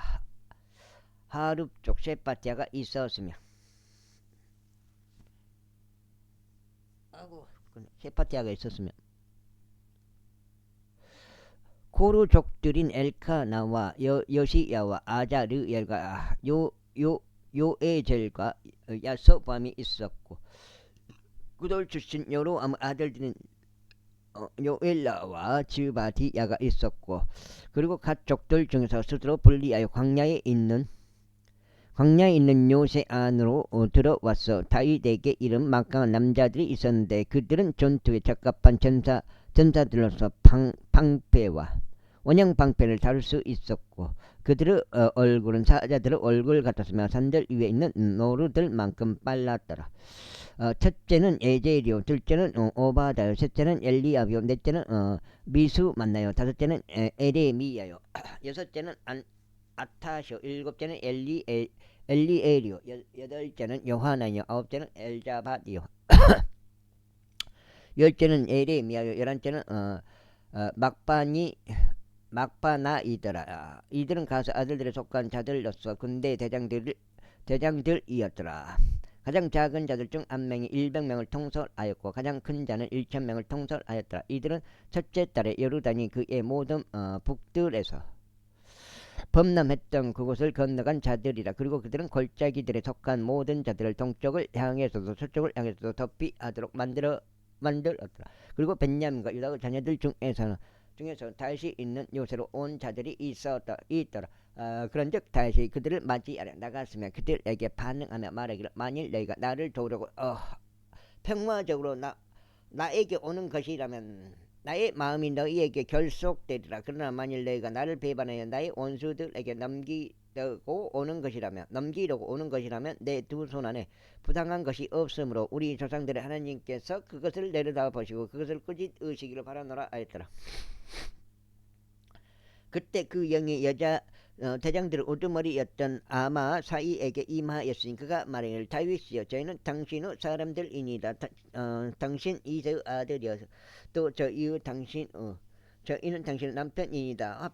하룹족 세파티아가 있었으며 세파티아가 있었으며 고르족들인 엘카나와 여시야와 아자르엘과 요에젤과 야소밤이 있었고 구돌 출신 여로암 아들들인 요엘라와 지바디야가 있었고 그리고 가족들 중에서 스스로 분리하여 광야에 있는 요새 안으로 들어왔어. 다윗에게 이른 막강한 남자들이 있었는데 그들은 전투에 적합한 전사들로서 방패와 원형 방패를 다룰 수 있었고 그들의 얼굴은 사자들의 얼굴 같았으며 산들 위에 있는 노루들만큼 빨랐더라. 첫째는 에제리오, 둘째는 오바다요, 셋째는 엘리압이요, 넷째는 미수 만나요, 다섯째는 에레미야요, 여섯째는 아타시오, 일곱째는 엘리에리오, 여덟째는 요하나요, 아홉째는 엘자바디요, 열째는 에레미야요, 열한째는 막바나이더라. 이들은 가서 아들들에 속한 자들로서 군대 대장들이었더라. 가장 작은 자들 중 한 명이 100명을 통솔하였고 가장 큰 자는 1000명을 통솔하였더라. 이들은 첫째 달에 여루단이 그의 모든 북들에서 범람했던 그곳을 건너간 자들이라. 그리고 그들은 골짜기들에 속한 모든 자들을 동쪽을 향해서도 서쪽을 향해서도 덮이하도록 만들었더라. 그리고 벤야민과 유다의 자녀들 중에서 다시 있는 요새로 온 자들이 있더라. 그런즉 다시 그들을 맞이하려 나갔으며 그들에게 반응하며 말하기를 만일 너희가 나를 도우려고 평화적으로 나에게 오는 것이라면 나의 마음이 너희에게 결속되리라. 그러나 만일 너희가 나를 배반하여 나의 원수들에게 넘기려고 오는 것이라면 내 두 손 안에 부당한 것이 없으므로 우리 조상들의 하나님께서 그것을 내려다 보시고 그것을 꾸짖으시기를 바라노라 하였더라. 그때 그 영이 여자 대장들의 우두머리였던 아마 사이에게 임하였으니 그가 말하기를 다윗이여 저희는 당신의 사람들이니이다. 당신 이새의 아들이여 또 저희의 저희는 당신의 남편이니이다.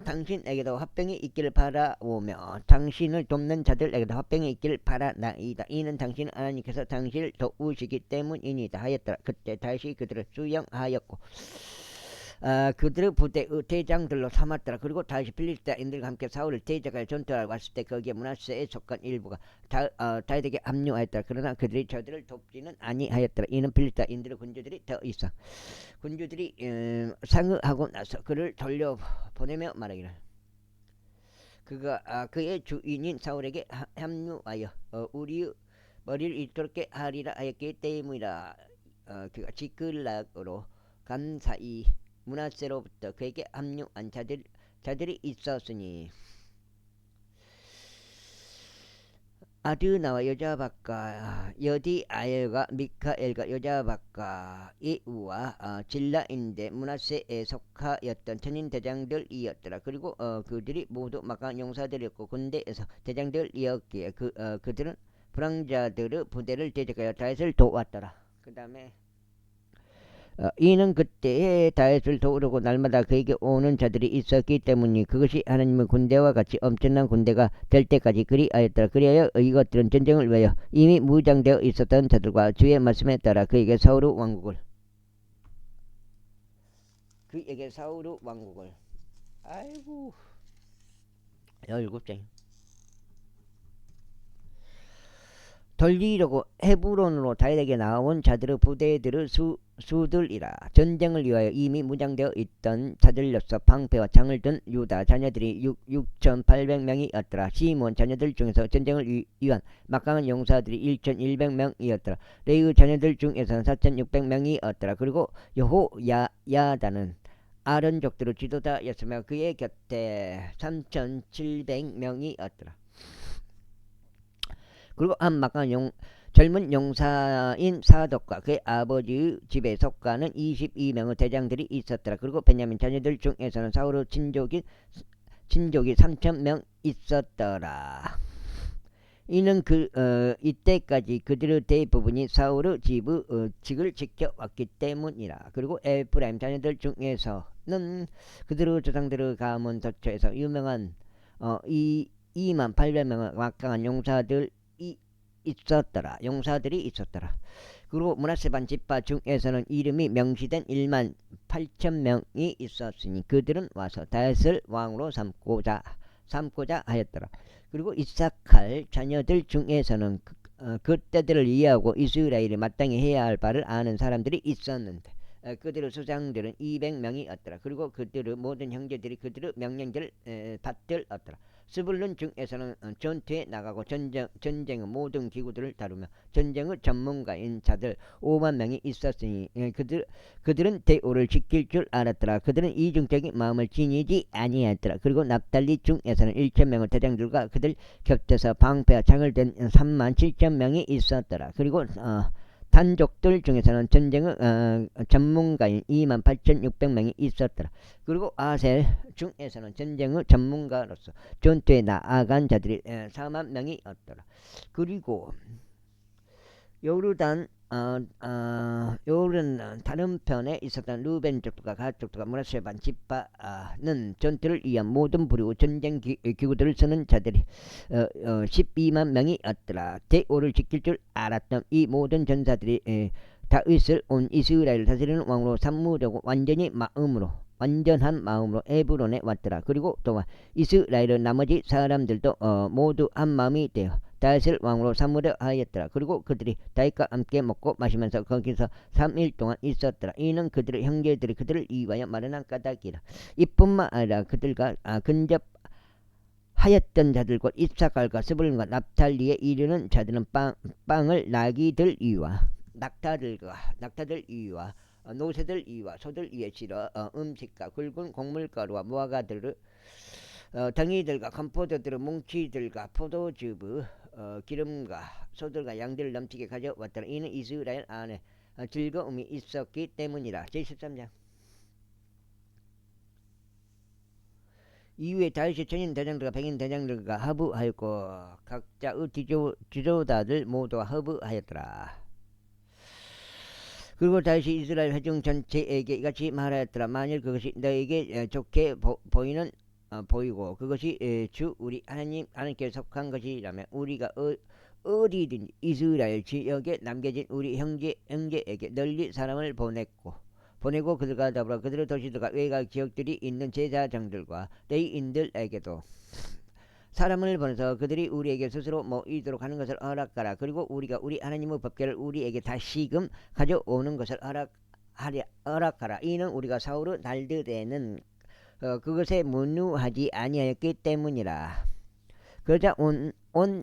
당신에게도 화평이 있기를 바라오며 당신을 돕는 자들에게도 화평이 있기를 바라나이다. 이는 당신 하나님께서 당신을 도우시기 때문이니이다 하였더라. 그때 다시 그들을 수용하였고 그들의 부대의 대장들로 삼았더라. 그리고 다시 필리스타인들과 함께 사울을 대적하여 전투하러 왔을 때 거기에 므낫세에 속한 일부가 다윗에게 합류하였더라. 그러나 그들이 저들을 돕지는 아니하였더라. 이는 필리스타인들의 군주들이 더 이상 군주들이 상의하고 나서 그를 돌려보내며 말하기를 그가 그의 주인인 사울에게 합류하여 우리의 머리를 이토록 하리라 하였기 때문이라. 그가 지클락으로 간 사이 므낫세로부터 그에게 합류한 자들이 있었으니 아드나와 여자박과 여디아엘과 미카엘과 여자박과 이우와 질라인데 므낫세에 속하였던 천인 대장들이었더라. 그리고 그들이 모두 막강한 용사들이었고 군대에서 대장들이었기에 그들은 불황자들의 부대를 대적하여 다윗을 도왔더라. 그 다음에 이는 그때에 다윗을 도우려고 날마다 그에게 오는 자들이 있었기 때문이 그것이 하나님의 군대와 같이 엄청난 군대가 될 때까지 그리하였더라. 그리하여 이것들은 전쟁을 위하여 이미 무장되어 있었던 자들과 주의 말씀에 따라 그에게 사울의 왕국을 아이고 17장 돌리려고 헤브론으로 다윗에게 나온 자들의 부대들의 수들이라. 전쟁을 위하여 이미 무장되어 있던 자들로서 방패와 창을 든 유다 자녀들이 6,800명이었더라. 시몬 자녀들 중에서 전쟁을 위한 막강한 용사들이 1,100명이었더라. 레위 자녀들 중에서는 4,600명이었더라. 그리고 여호야다는 아론족들의 지도자였으며 그의 곁에 3,700명이었더라. 그리고 한 막강한 젊은 용사인 사독과 그의 아버지의 집에 속하는 22명의 대장들이 있었더라. 그리고 베냐민 자녀들 중에서는 사울의 친족이 3,000명 있었더라. 이는 이때까지 그들의 대부분이 사울의 직을 지켜왔기 때문이라. 그리고 에프라임 자녀들 중에서는 그들의 조상들의 가문 도처에서 유명한 28,000명의 막강한 용사들이 있었더라. 그리고 므낫세 반 지파 중에서는 이름이 명시된 18,000명이 있었으니 그들은 와서 다윗을 왕으로 삼고자 하였더라. 그리고 이사칼 자녀들 중에서는 그 때들을 이해하고 이스라엘이 마땅히 해야 할 바를 아는 사람들이 있었는데 그들의 수장들은 200명이었더라. 그리고 그들의 모든 형제들이 그들의 명령들을 받들었더라. 스불론 중에서는 전투에 나가고 전쟁의 모든 기구들을 다루며 전쟁의 전문가인 자들 5만 명이 있었으니 그들은 대오를 지킬 줄 알았더라. 그들은 이중적인 마음을 지니지 아니하였더라. 그리고 납달리 중에서는 1천 명의 대장들과 그들 곁에서 방패와 창을 든 3만 7천 명이 있었더라. 그리고 단족들 중에서는 전쟁의 전문가인 2만 8,600명이 있었더라. 그리고 아셀 중에서는 전쟁의 전문가로서 전투에 나아간 자들이 4만 명이었더라. 그리고 요르단 다른 편에 있었던 루벤 족속과 갓 족속과 므낫세 반 지파는 전투를 위한 모든 부류 전쟁 기구들을 쓰는 자들이 12만 명이었더라. 대오를 지킬 줄 알았던 이 모든 전사들이 다윗을 온 이스라엘을 다스리는 왕으로 삼으려고 완전한 마음으로 에브론에 왔더라. 그리고 또한 이스라엘의 나머지 사람들도 모두 한 마음이 되어 다윗을 왕으로 삼으려 하였더라. 그리고 그들이 다윗과 함께 먹고 마시면서 거기서 3일 동안 있었더라. 이는 그들의 형제들이 그들을 위하여 마련한 까닭이라. 이뿐만 아니라 그들과 근접하였던 자들 곧 이사갈과 스불론과 납달리에 이르는 자들은 빵을 나귀들 위와 낙타들 위와 노새들 위와 소들 위에 실어 음식과 굵은 곡물가루와 무화과들을 덩이들과 건포도들의 뭉치들과 포도즙의 기름과 소들과 양들을 넘치게 가져왔더라. 이는 이스라엘 안에 즐거움이 있었기 때문이라. 제13장. 이후에 다윗이 천인 대장들과 백인 대장들과 합의하였고 각자의 지도자들 모두와 합의하였더라. 그리고 다윗이 이스라엘 회중 전체에게 이같이 말하였더라. 만일 그것이 너에게 좋게 보이고 그것이 주 우리 하나님께 속한 것이라면 우리가 어디든 이스라엘 지역에 남겨진 우리 형제에게 널리 사람을 보내고 그들과 더불어 그들의 도시들과 외곽 지역들이 있는 제사장들과 레위인들에게도 사람을 보내서 그들이 우리에게 스스로 모이도록 하는 것을 허락하라. 그리고 우리가 우리 하나님의 법궤를 우리에게 다시금 가져오는 것을 허락하라. 이는 우리가 사울의 날들에는 그것에 문유하지 아니하였기 때문이라. 그러자 온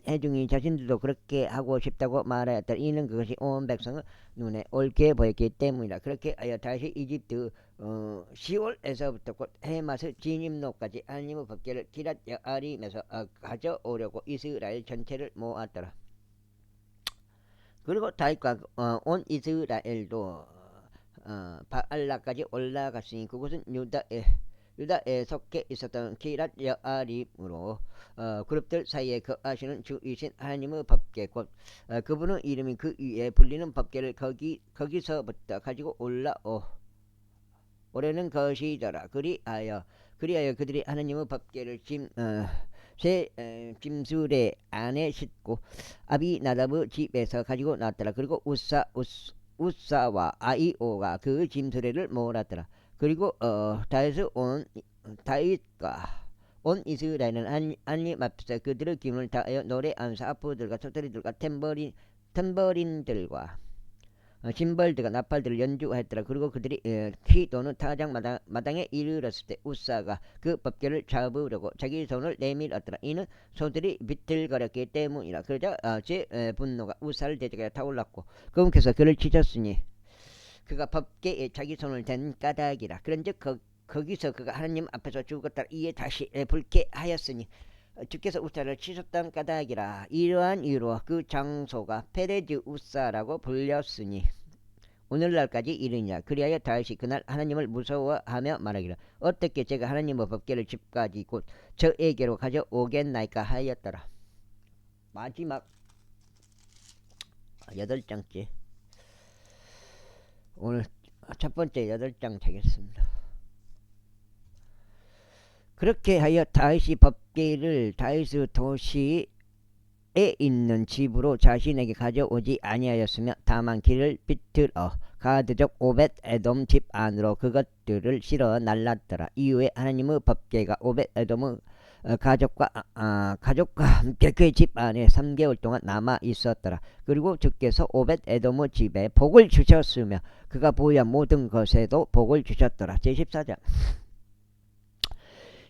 회중이 자신들도 그렇게 하고 싶다고 말하였다. 이는 그것이 온 백성의 눈에 옳게 보였기 때문이라. 그렇게 하여 다시 이집트 10월에서부터 곧 해마스 진입로까지 하나님의 법궤를 기랏 여아림에서 가져오려고 이스라엘 전체를 모았더라. 그리고 다윗과 온 이스라엘도 바알라까지 올라갔으니 그곳은 유다에 속해 있었던 기랏 여아림으로 그룹들 사이에 거하시는 주이신 하나님의 법궤 곧 그분의 이름이 그 위에 불리는 법궤를 거기서부터 가지고 올라오려는 것이더라. 그리하여 그들이 하나님의 법궤를 새 짐수레 안에 싣고 아비나답의 집에서 가지고 나왔더라. 그리고 우사와 아이오가 그 짐수레를 몰았더라. 그리고 다윗과 온 이스라엘은 하나님 앞에서 그들의 기운을 다하여 노래하면서 아프들과 소리들과 탬버린들과 심벌들과 나팔들을 연주하였더라. 그리고 그들이 키도는 타작 마당에 이르렀을 때 우사가 그 법궤를 잡으려고 자기 손을 내밀었더라. 이는 소들이 비틀거렸기 때문이라. 그러자 제 분노가 우사를 대적하여 타올랐고 그분께서 그를 치셨으니 그가 법궤에 자기 손을 댄 까닭이라. 그런즉 거기서 그가 하나님 앞에서 죽었다. 이에 다시 불쾌하였으니 주께서 우사를 치셨다는 까닭이라. 이러한 이유로 그 장소가 페레즈 우사라고 불렸으니 오늘날까지 이르니라. 그리하여 다윗이 그날 하나님을 무서워하며 말하기를 어떻게 제가 하나님의 법궤를 집까지 곧 저에게로 가져오겠나이까 하였더라. 마지막 8장째. 오늘 첫 번째 8장 되겠습니다. 그렇게 하여 다윗이 법궤를 다윗의 도시에 있는 집으로 자신에게 가져오지 아니하였으며 다만 길을 비틀어 가드족 오벳 에돔 집 안으로 그것들을 실어 날랐더라. 이후에 하나님의 법궤가 오벳 에돔의 가족과 함께 그의 집 안에 3개월 동안 남아 있었더라. 그리고 주께서 오벳 에돔의 집에 복을 주셨으며 그가 보유한 모든 것에도 복을 주셨더라. 제14장.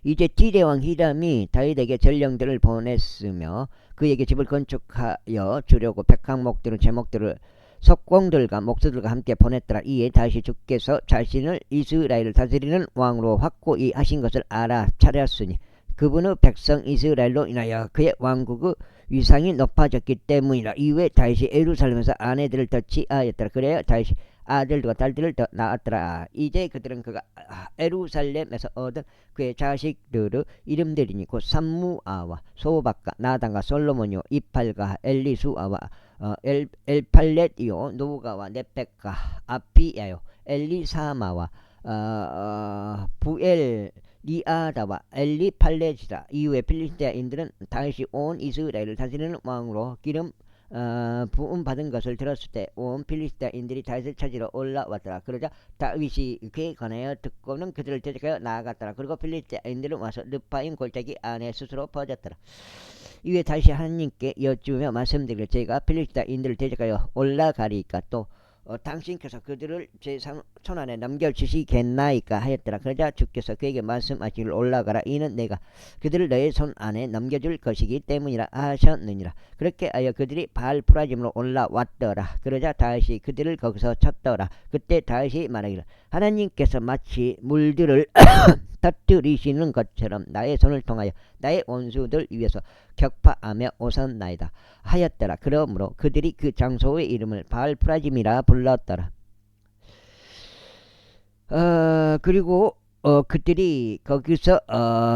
이제 디대왕 히람이 다윗에게 전령들을 보냈으며 그에게 집을 건축하여 주려고 백항목들은 제목들을 석공들과 목수들과 함께 보냈더라. 이에 다시 주께서 자신을 이스라엘을 다스리는 왕으로 확고히 하신 것을 알아차렸으니 그분의 백성 이스라엘로 인하여 그의 왕국의 위상이 높아졌기 때문이라. 이후에 다윗이 예루살렘에서 아내들을 더 취하였더라. 그래야 다윗이 아들들과 딸들을 더 낳았더라. 이제 그들은 그가 예루살렘에서 얻은 그의 자식들의 이름들이니 곧 삼무아와 소박과 나단과 솔로몬이요 이팔과 엘리수아와 엘팔렛이요 노가와 네펙과 아비야요 엘리사마와 부엘 리아다와 엘리팔렛이라. 이후에 필리스테인들은 다시 온 이스라엘을 다스리는 왕으로 기름 부음 받은 것을 들었을 때 온 필리스테인들이 다윗을 찾으러 올라왔더라. 그러자 다윗이 그에 관하여 듣고는 그들을 대적하여 나아갔더라. 그리고 필리스테인들은 와서 르파임 골짜기 안에 스스로 퍼졌더라. 이후에 다시 하나님께 여쭈며 말씀드리기를 제가 필리스테인들을 대적하여 올라가리까 또 당신께서 그들을 제 손안에 넘겨주시겠나이까 하였더라. 그러자 주께서 그에게 말씀하시기를 올라가라. 이는 내가 그들을 너의 손 안에 넘겨줄 것이기 때문이라 하셨느니라. 그렇게 하여 그들이 바알프라짐으로 올라왔더라. 그러자 다윗이 그들을 거기서 쳤더라. 그때 다윗이 말하기를 하나님께서 마치 물들을 터뜨리시는 것처럼 나의 손을 통하여 나의 원수들 위에서 격파하며 오선나이다 하였더라. 그러므로 그들이 그 장소의 이름을 바알프라짐이라 불렀더라. 그리고 그들이 거기서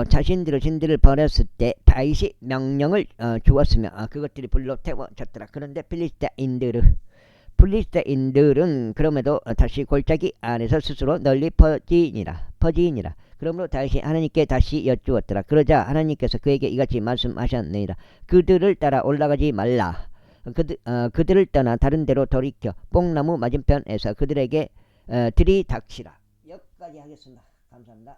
자신들의 신들을 버렸을 때 다윗이 명령을 주었으며 그것들이 불로 태워졌더라. 그런데 필리스테인들은 그럼에도 다시 골짜기 안에서 스스로 널리 퍼지니라. 그러므로 다윗이 하나님께 다시 여쭈었더라. 그러자 하나님께서 그에게 이같이 말씀하셨느니라. 그들을 따라 올라가지 말라. 그들을 떠나 다른 데로 돌이켜 뽕나무 맞은편에서 그들에게 들이닥치라. 여기까지 하겠습니다. 감사합니다.